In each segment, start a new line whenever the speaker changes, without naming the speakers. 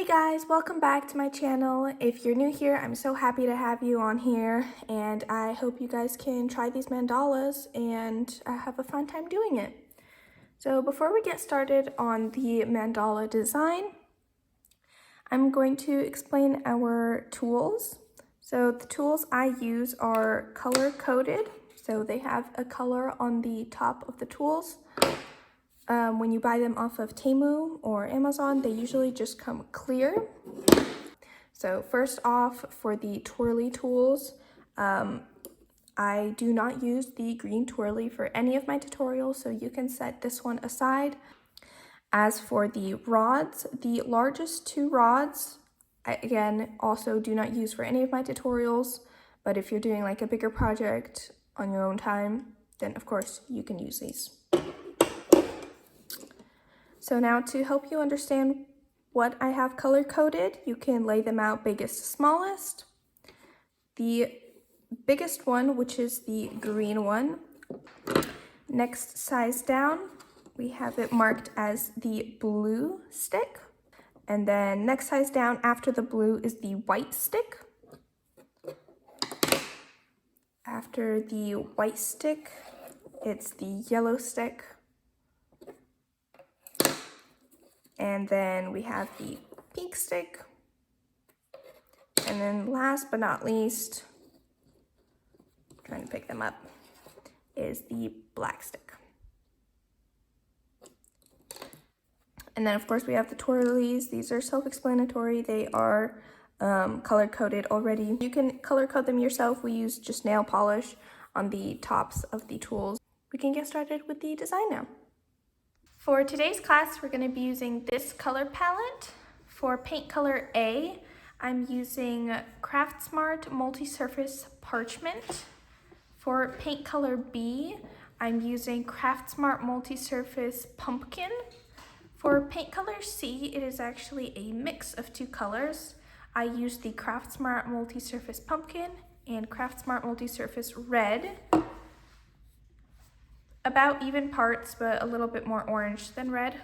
Hey guys, welcome back to my channel. If you're new here, I'm so happy to have you on here, and I hope you guys can try these mandalas and have a fun time doing it. So before we get started on the mandala design, I'm going to explain our tools. So the tools I use are color-coded, so they have a color on the top of the tools. When you buy them off of Temu or Amazon, they usually just come clear. So first off, for the twirly tools, I do not use the green twirly for any of my tutorials, so you can set this one aside. As for the rods, the largest two rods, I, again, also do not use for any of my tutorials, but if you're doing like a bigger project on your own time, then of course you can use these. So now to help you understand what I have color-coded, you can lay them out biggest to smallest. The biggest one, which is the green one, next size down, we have it marked as the blue stick. And then next size down after the blue is the white stick. After the white stick, it's the yellow stick. And then we have the pink stick. And then last but not least, trying to pick them up, is the black stick. And then of course we have the twirlies. These are self-explanatory. They are color-coded already. You can color code them yourself. We use just nail polish on the tops of the tools. We can get started with the design now. For today's class, we're going to be using this color palette. For paint color A, I'm using Craft Smart Multi-Surface Parchment. For paint color B, I'm using Craft Smart Multi-Surface Pumpkin. For paint color C, it is actually a mix of two colors. I use the Craft Smart Multi-Surface Pumpkin and Craft Smart Multi-Surface Red. About even parts, but a little bit more orange than red.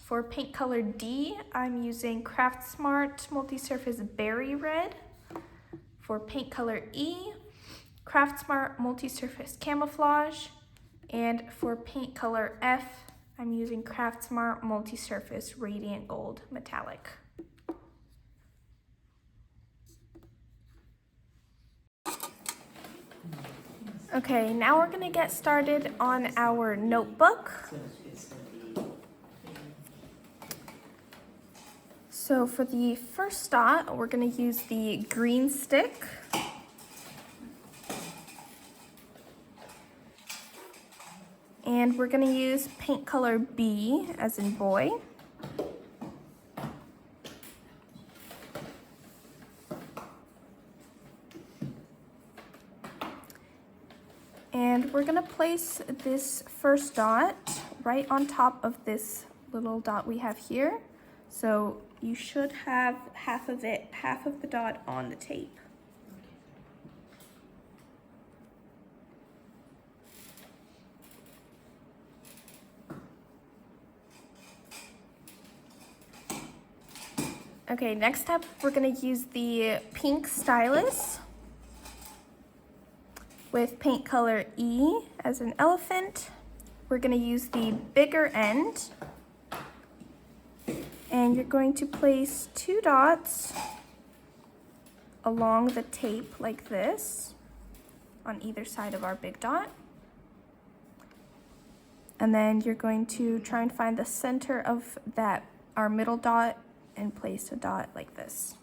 For paint color D, I'm using Craft Smart Multi-Surface Berry Red. For paint color E, Craft Smart Multi-Surface Camouflage. And for paint color F, I'm using Craft Smart Multi-Surface Radiant Gold Metallic. Okay, now we're gonna get started on our notebook. So for the first dot, we're gonna use the green stick. And we're gonna use paint color B, as in boy. And we're gonna place this first dot right on top of this little dot we have here. So you should have half of the dot on the tape. Okay, next up, we're gonna use the pink stylus with paint color E as an elephant. We're gonna use the bigger end, and you're going to place two dots along the tape like this on either side of our big dot. And then you're going to try and find the center of our middle dot and place a dot like this.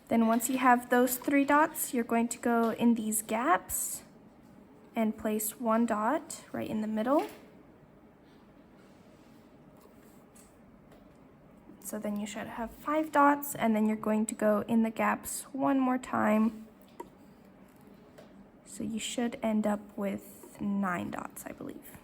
Then once you have those three dots, you're going to go in these gaps and place one dot right in the middle. So then you should have 5 dots, and then you're going to go in the gaps one more time. So you should end up with 9 dots, I believe.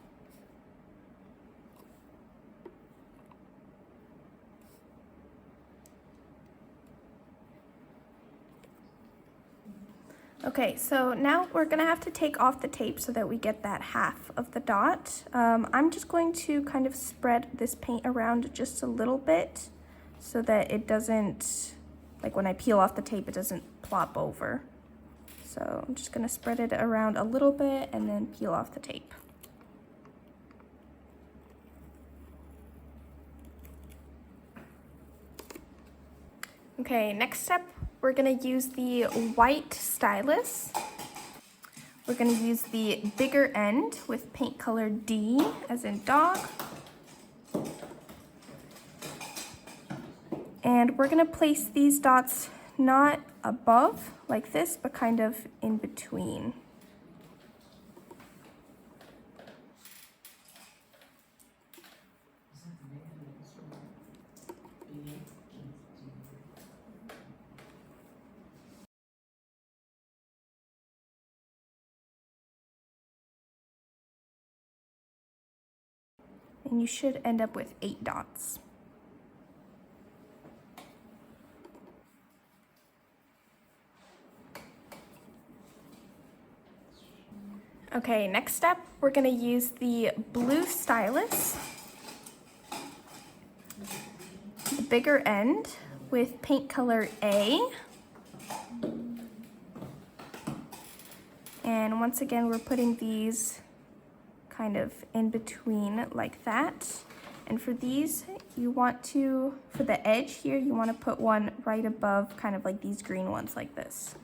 Okay, so now we're gonna have to take off the tape so that we get that half of the dot. I'm just going to kind of spread this paint around just a little bit so that it doesn't, like when I peel off the tape, it doesn't plop over. So I'm just gonna spread it around a little bit and then peel off the tape. Okay, next step, we're gonna use the white stylus. We're gonna use the bigger end with paint color D, as in dog. And we're gonna place these dots not above like this, but kind of in between. And you should end up with 8 dots. Okay, next step, we're gonna use the blue stylus, the bigger end with paint color A. And once again, we're putting these kind of in between like that. And for these, you want to, for the edge here, you want to put one right above kind of like these green ones like this.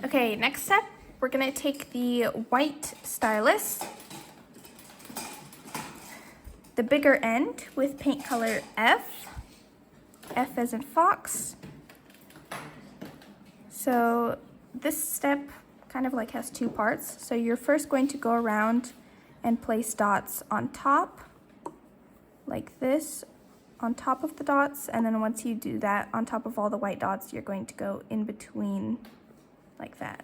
Okay, next step, we're gonna take the white stylus, the bigger end with paint color F, F as in fox. So this step kind of like has 2 parts. So you're first going to go around and place dots on top, like this, on top of the dots, and then once you do that, on top of all the white dots, you're going to go in between like that.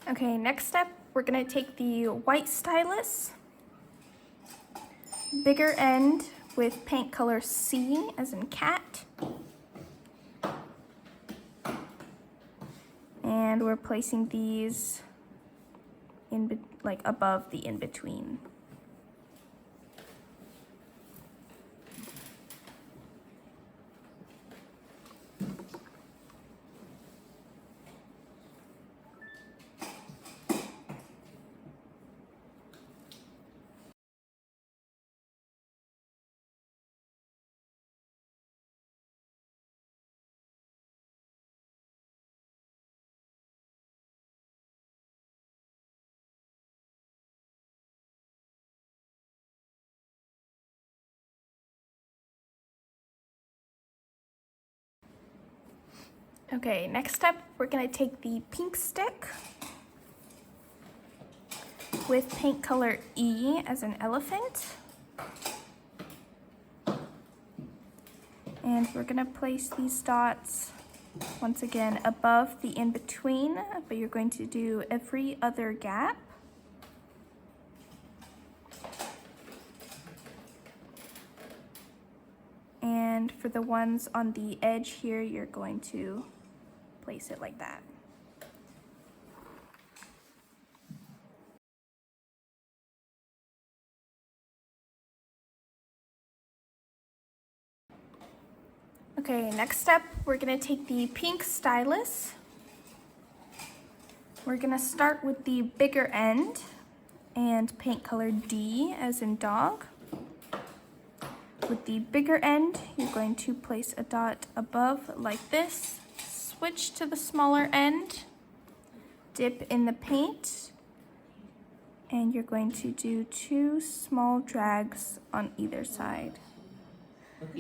Okay, next step, we're gonna take the white stylus, bigger end with paint color C as in cat. And we're placing these in like above the in-between. Okay, next step, we're gonna take the pink stick with paint color E as an elephant. And we're gonna place these dots once again above the in-between, but you're going to do every other gap. And for the ones on the edge here, you're going to place it like that. Okay, next step, we're gonna take the pink stylus. We're gonna start with the bigger end and paint color D as in dog. With the bigger end, you're going to place a dot above like this, switch to the smaller end, dip in the paint, and you're going to do 2 small drags on either side.
It's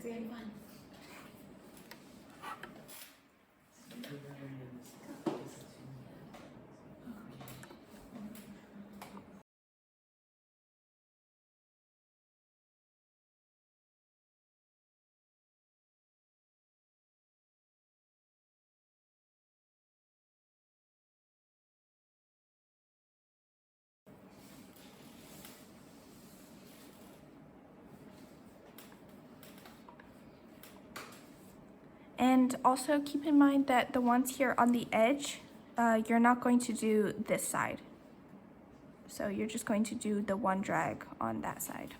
very fun.
And also keep in mind that the ones here on the edge, you're not going to do this side. So you're just going to do the one drag on that side.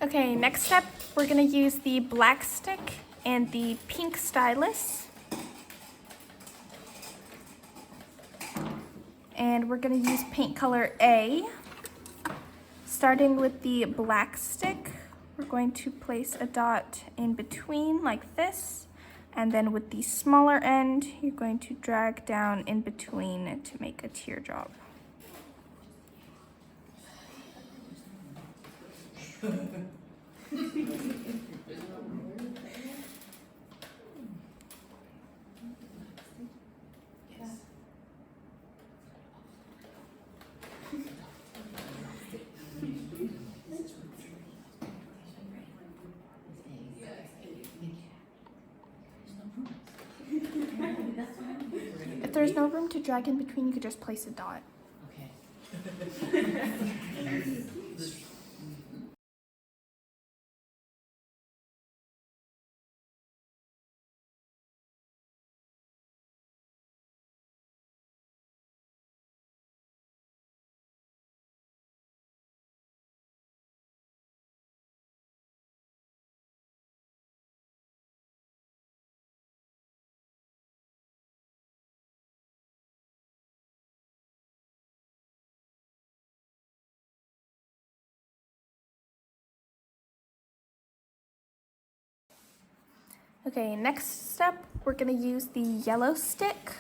Okay, next step, we're gonna use the black stick and the pink stylus. And we're gonna use paint color A. Starting with the black stick, we're going to place a dot in between like this. And then with the smaller end, you're going to drag down in between to make a teardrop. If there's no room to drag in between, you could just place a dot.
Okay.
Okay, next step, we're gonna use the yellow stick.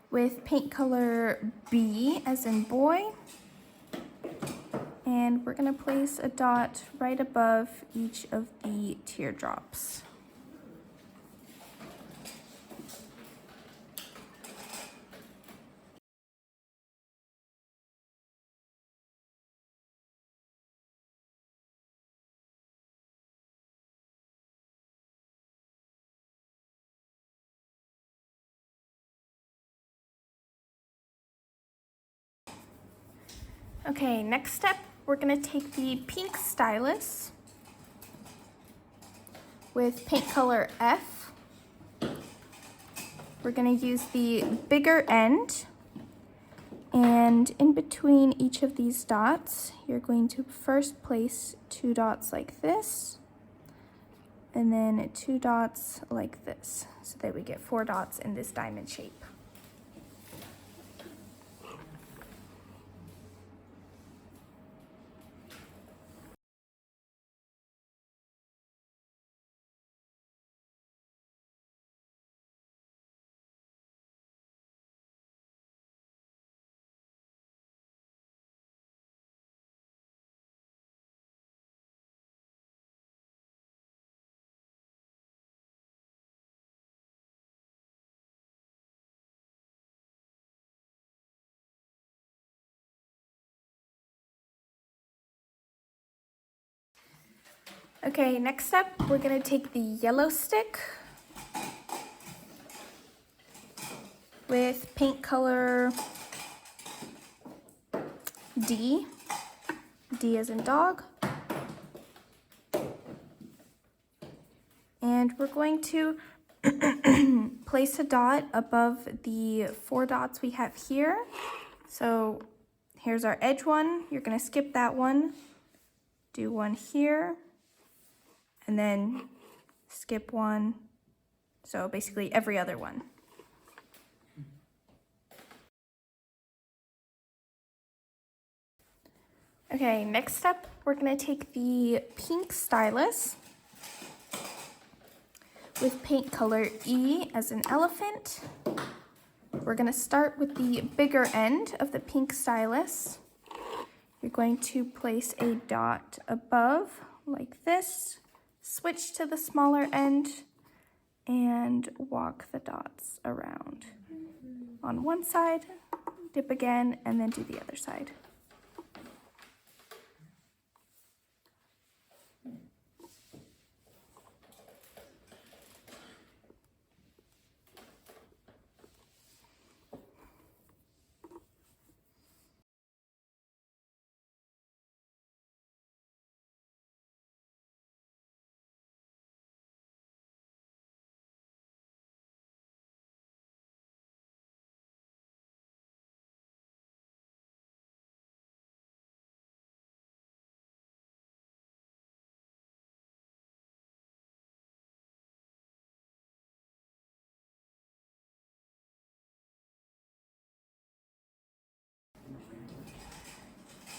With paint color B as in boy. And we're gonna place a dot right above each of the teardrops. Okay, next step, we're gonna take the pink stylus with paint color F. We're gonna use the bigger end, and in between each of these dots, you're going to first place 2 dots like this, and then 2 dots like this, so that we get 4 dots in this diamond shape. Okay, next step, we're gonna take the yellow stick with paint color D, D as in dog. And we're going to place a dot above the 4 dots we have here. So here's our edge one. You're going to skip that one, do one here, and then skip one. So basically every other one. Okay, next up, we're going to take the pink stylus with paint color E as an elephant. We're going to start with the bigger end of the pink stylus. You're going to place a dot above like this, switch to the smaller end, and walk the dots around. On one side, dip again, and then do the other side.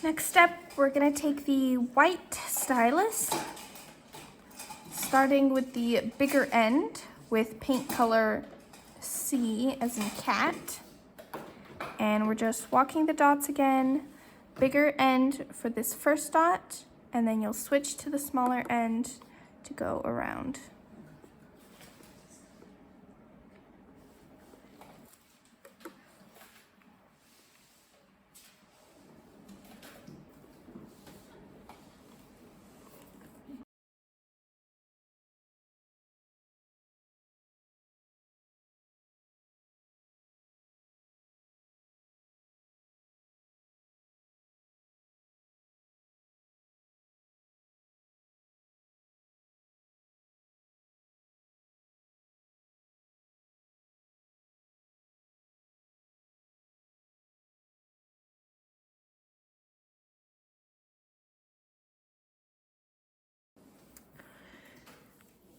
Next step, we're going to take the white stylus, starting with the bigger end with paint color C as in cat. And we're just walking the dots again, bigger end for this first dot, and then you'll switch to the smaller end to go around.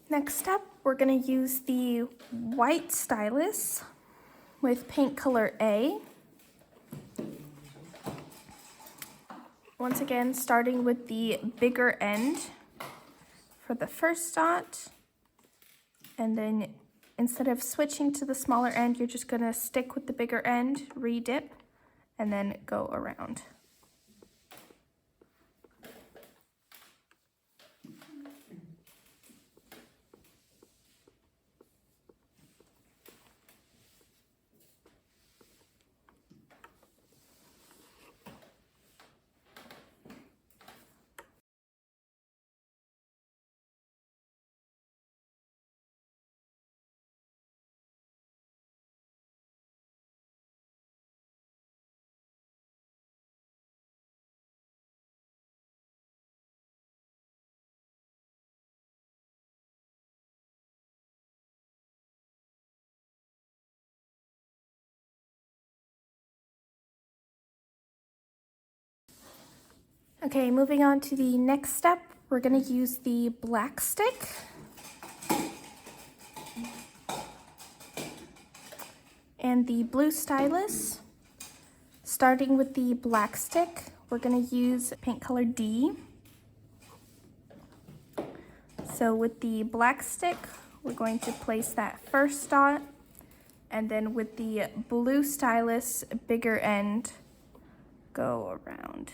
Next up, we're going to use the white stylus with paint color A. Once again, starting with the bigger end for the first dot, and then instead of switching to the smaller end, you're just going to stick with the bigger end, re-dip, and then go around. Okay, moving on to the next step, we're going to use the black stick. And the blue stylus. Starting with the black stick, we're going to use paint color D. So with the black stick, we're going to place that first dot, and then with the blue stylus, bigger end, go around.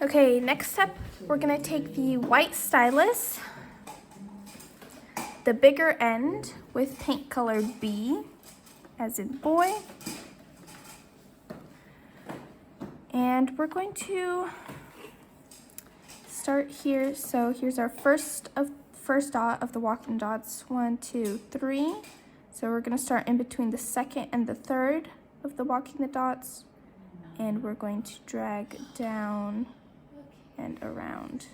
Okay, next up, we're gonna take the white stylus, the bigger end with paint color B, as in boy. And we're going to start here. So here's our first dot of the walking dots. 1, 2, 3. So we're gonna start in between the second and the third of the walking the dots. And we're going to drag down and around.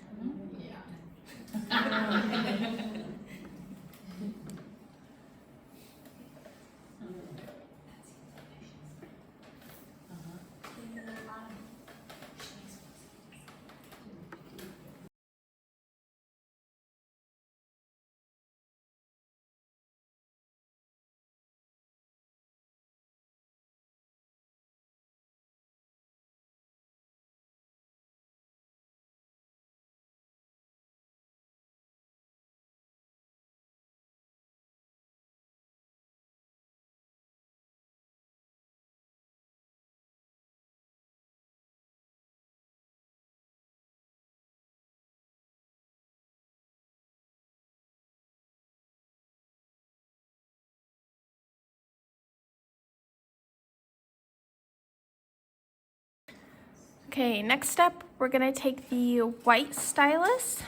Okay, next up, we're gonna take the white stylus,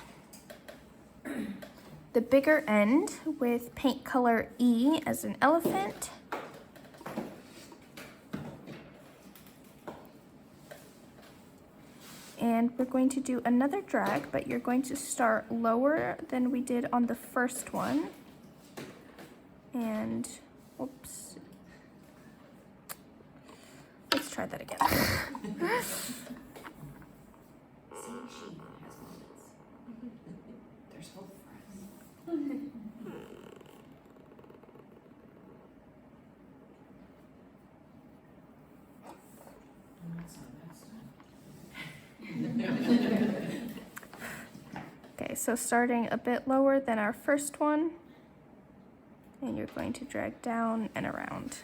the bigger end with paint color E as an elephant. And we're going to do another drag, but you're going to start lower than we did on the first one. And, whoops. Let's try that again.
There's hope for us.
Okay, so starting a bit lower than our first one, and you're going to drag down and around.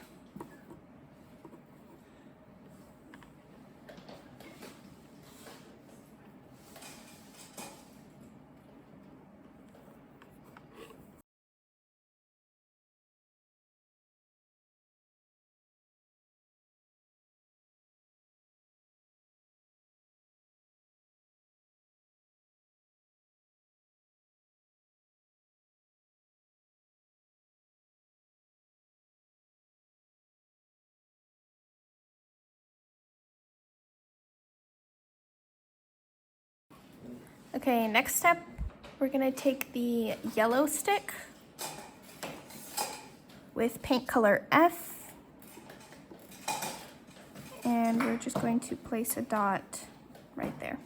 Okay, next step, we're gonna take the yellow stick with paint color F, and we're just going to place a dot right there.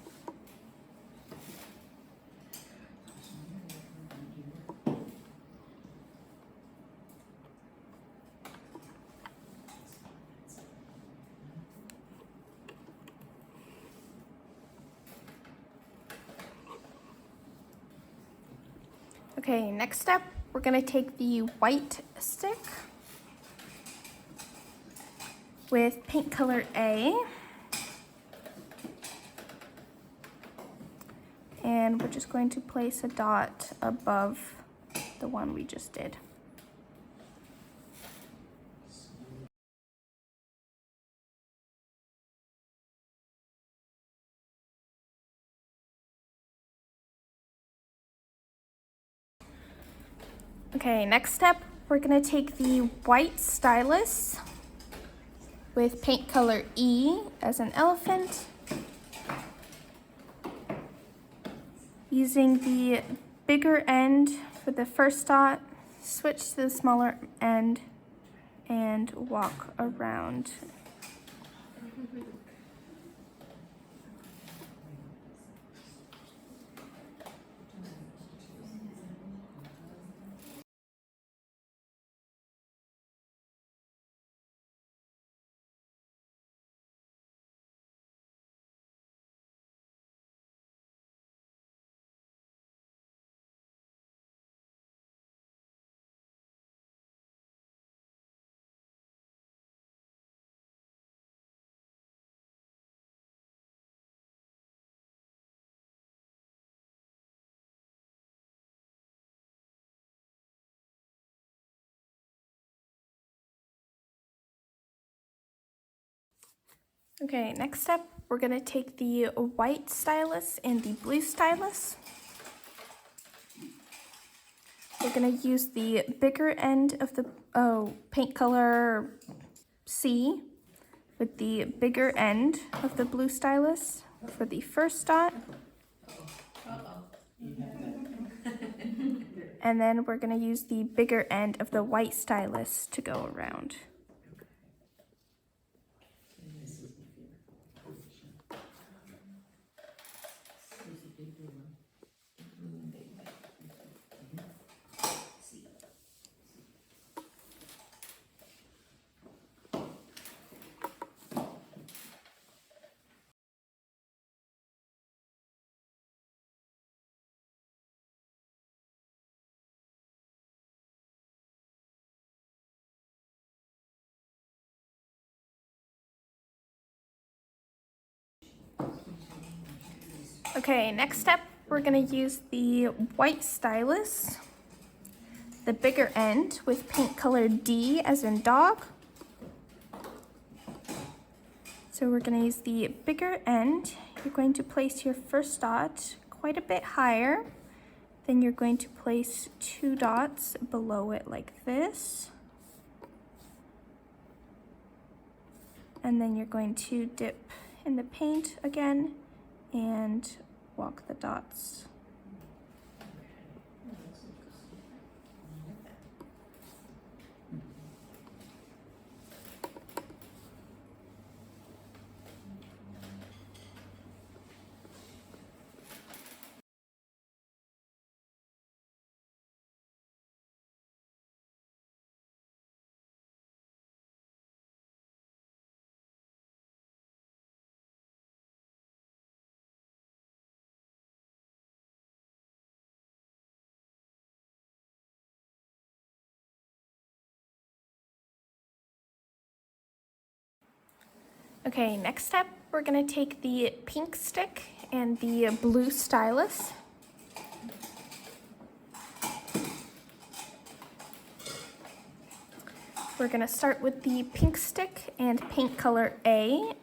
Okay, next step, we're gonna take the white stick with paint color A, and we're just going to place a dot above the one we just did. Okay, next step, we're gonna take the white stylus with paint color E as an elephant, using the bigger end for the first dot, switch to the smaller end, and walk around. Okay, next step, we're gonna take the white stylus and the blue stylus. We're gonna use the bigger end of the paint color C with the bigger end of the blue stylus for the first dot. And then we're gonna use the bigger end of the white stylus to go around. Okay, next step, we're gonna use the white stylus, the bigger end with paint color D as in dog. So we're gonna use the bigger end. You're going to place your first dot quite a bit higher. Then you're going to place 2 dots below it like this. And then you're going to dip in the paint again and walk the dots. Okay, next step, we're gonna take the pink stick and the blue stylus. We're gonna start with the pink stick and paint color A.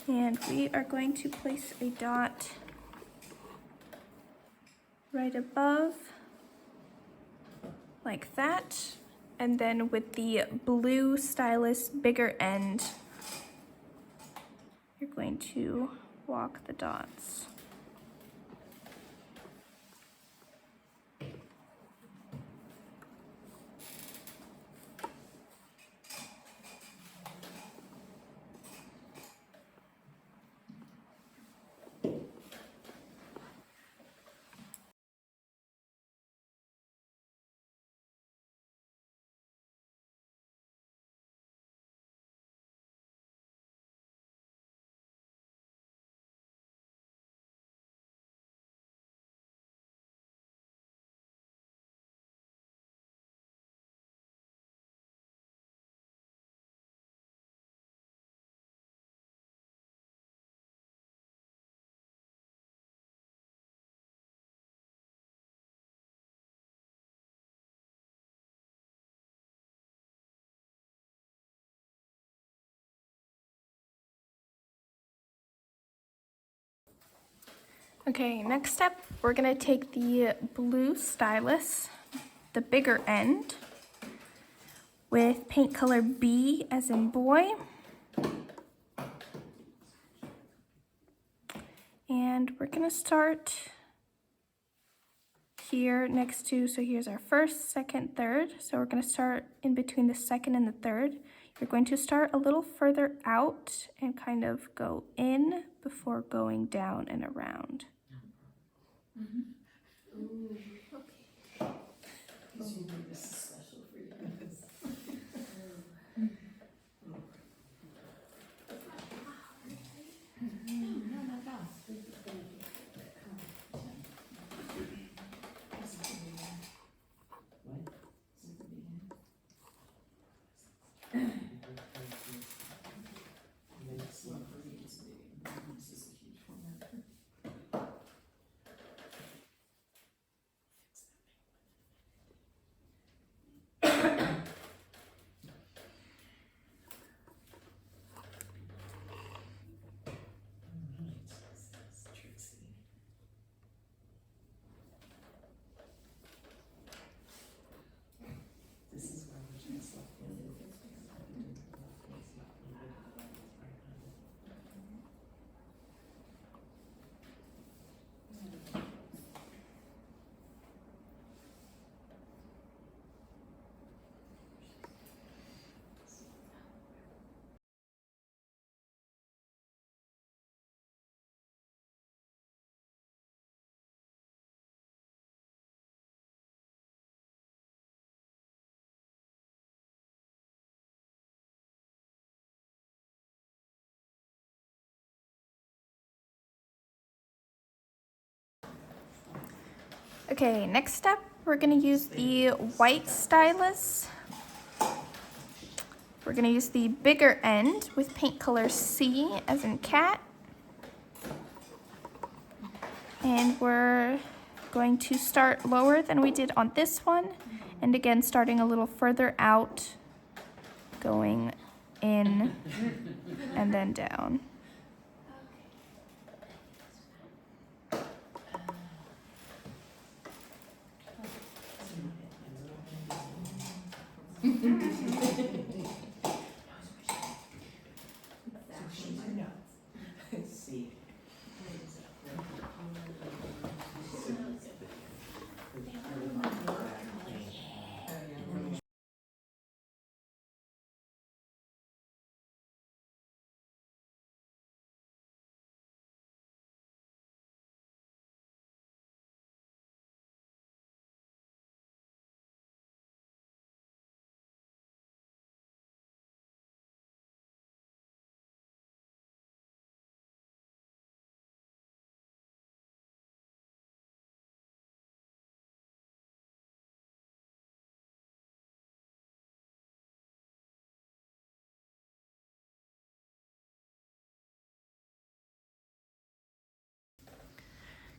And we are going to place a dot right above, like that. And then with the blue stylus bigger end, you're going to walk the dots. Okay, next step, we're gonna take the blue stylus, the bigger end, with paint color B as in boy. And we're gonna start here next to, so here's our first, second, third. So we're gonna start in between the second and the third. You're going to start a little further out and kind of go in before going down and around.
Ooh, okay. Because you know this is special for you. No, not at all.
Okay, next step, we're gonna use the white stylus. We're gonna use the bigger end with paint color C as in cat. And we're going to start lower than we did on this one. And again, starting a little further out, going in and then down.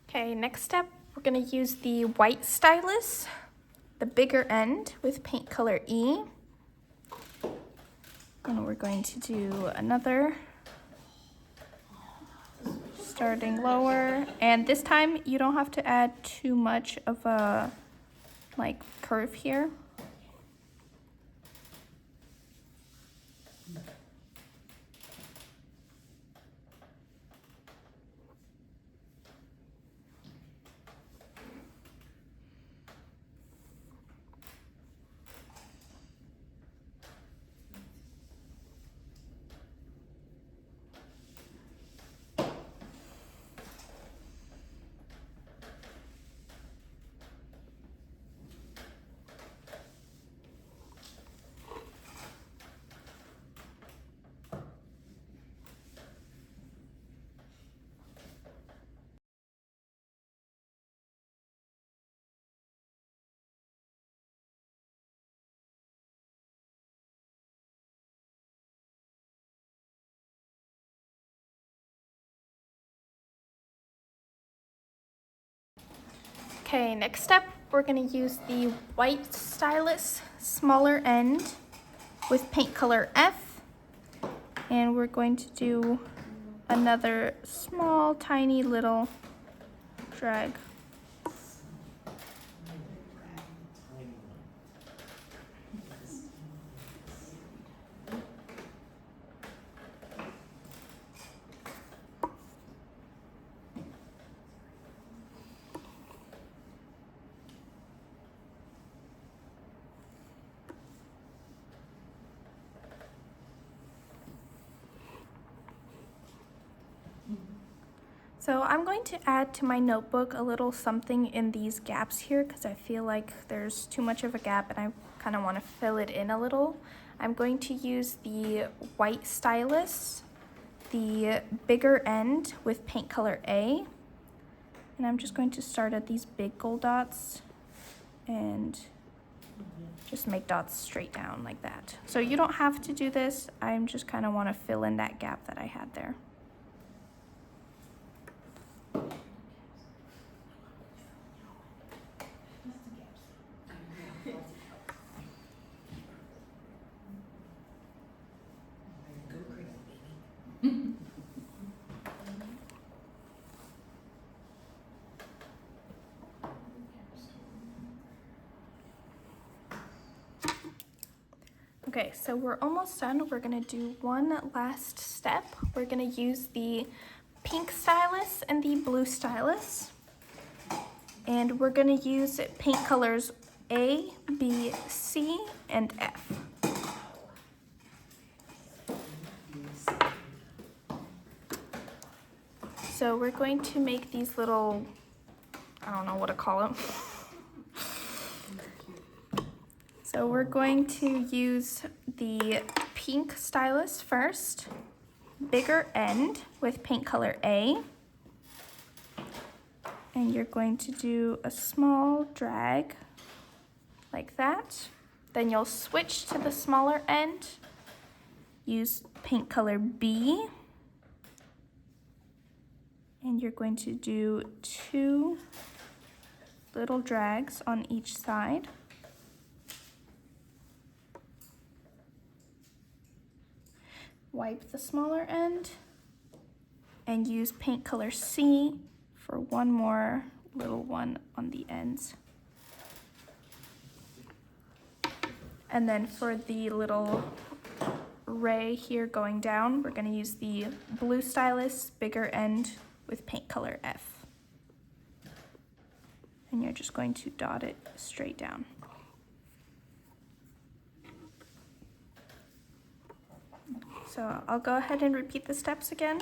Okay, next step, we're gonna use the white stylus, the bigger end with paint color E. And we're going to do another, starting lower. And this time you don't have to add too much of a curve here. Okay, next step, we're gonna use the white stylus, smaller end with paint color F. And we're going to do another small, tiny little drag. So I'm going to add to my notebook a little something in these gaps here because I feel like there's too much of a gap and I kind of want to fill it in a little. I'm going to use the white stylus, the bigger end with paint color A. And I'm just going to start at these big gold dots and just make dots straight down like that. So you don't have to do this. I'm just kind of want to fill in that gap that I had there. Okay, so we're almost done. We're gonna do one last step. We're gonna use the pink stylus and the blue stylus. And we're gonna use paint colors A, B, C, and F. So we're going to make these little, I don't know what to call them. So we're going to use the pink stylus first, bigger end with paint color A. And you're going to do a small drag like that. Then you'll switch to the smaller end, use paint color B, and you're going to do 2 little drags on each side. Wipe the smaller end and use paint color C for 1 more little one on the ends. And then for the little ray here going down, we're going to use the blue stylus, bigger end with paint color F. And you're just going to dot it straight down. So I'll go ahead and repeat the steps again.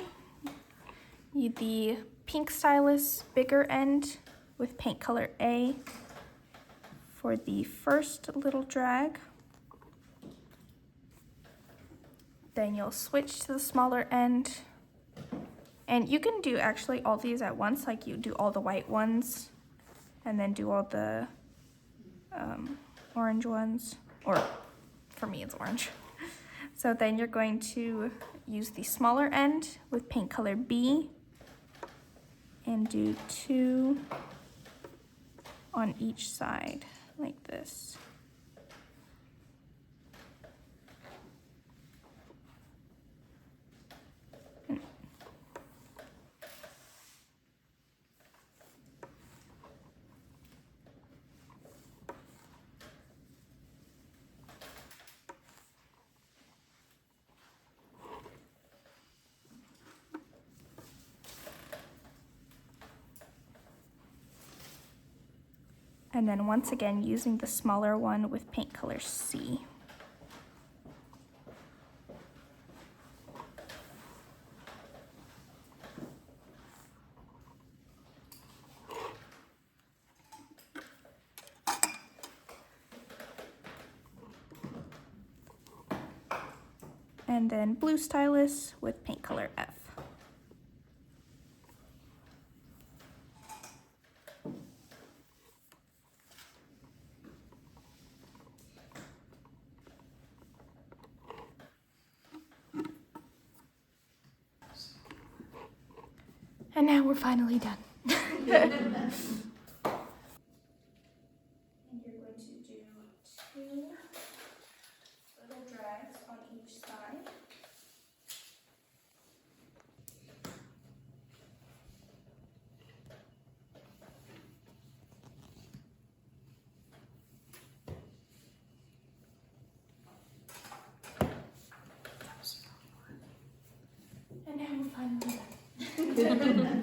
Need the pink stylus, bigger end with paint color A for the first little drag. Then you'll switch to the smaller end. And you can do actually all these at once, like you do all the white ones and then do all the orange ones, or for me it's orange. So then you're going to use the smaller end with paint color B and do 2 on each side like this. And then once again, using the smaller one with paint color C. And then blue stylus with paint color F. And now we're finally done. And you're going to do 2 little drags on each side. And now we're finally done.